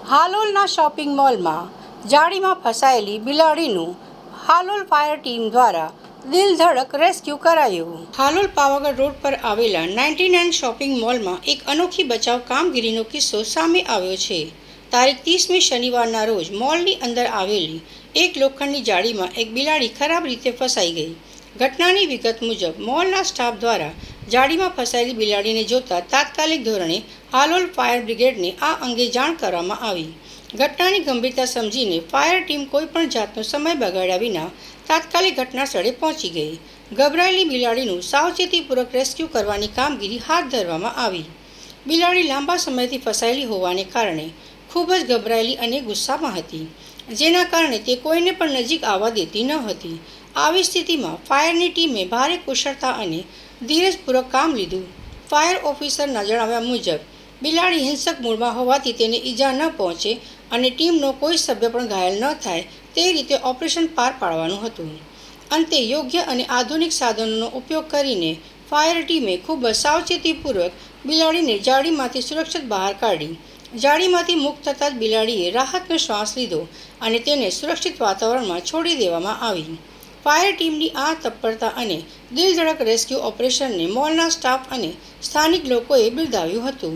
હાલોલના shopping મોલમાં જાળીમાં ફસાયેલી બિલાડીનું Halol fire team દ્વારા દિલધડક rescue કરાયું. હાલોલ પાવાગઢ રોડ પર આવેલા 99 શોપિંગ મોલમાં એક અનોખી બચાવ કામગીરીનો કિસ્સો સામે આવ્યો છે. તારીખ 30મી શનિવારના રોજ મોલની અંદર આવેલી એક લોખંડની જાળીમાં એક બિલાડી ખરાબ રીતે ફસાઈ ગઈ. ઘટનાની વિગત મુજબ મોલના સ્ટાફ દ્વારા જાળીમાં ફસાયેલી બિલાડીને જોતા તાત્કાલિક ધોરણે હાલોલ ફાયર બ્રિગેડને આ અંગે જાણ કરવામાં આવી. ઘટનાની ગંભીરતા સમજીને ફાયર ટીમ કોઈપણ જાતનો સમય બગાડ્યા વિના તાત્કાલિક ઘટના સ્થળે પહોંચી ગઈ. ગભરાયેલી બિલાડીનું સાવચેતીપૂર્વક રેસ્ક્યુ કરવાની કામગીરી હાથ ધરવામાં આવી. બિલાડી લાંબા સમયથી ફસાયેલી હોવાને કારણે ખૂબ જ ગભરાયેલી અને ગુસ્સામાં હતી, જેના કારણે તે કોઈને પણ નજીક આવવા દેતી ન હતી. આવી સ્થિતિમાં ફાયરની ટીમે ભારે કુશળતા અને ધીરજપૂર્વક કામ લીધું. ફાયર ઓફિસરના જણાવ્યા મુજબ બિલાડી હિંસક મૂડમાં હોવાથી તેને ઈજા ન પહોંચે અને ટીમનો કોઈ સભ્ય પણ ઘાયલ ન થાય તે રીતે ઓપરેશન પાર પાડવાનું હતું. અંતે યોગ્ય અને આધુનિક સાધનોનો ઉપયોગ કરીને ફાયર ટીમે ખૂબ જ સાવચેતીપૂર્વક બિલાડીને જાળીમાંથી સુરક્ષિત બહાર કાઢી. જાળીમાંથી મુક્ત થતાં જ બિલાડીએ રાહતનો શ્વાસ લીધો અને તેને સુરક્ષિત વાતાવરણમાં છોડી દેવામાં આવી. ફાયર ટીમની આ તત્પરતા અને દિલધડક રેસ્ક્યુ ઓપરેશનને મોલના સ્ટાફ અને સ્થાનિક લોકોએ બિરદાવ્યું હતું.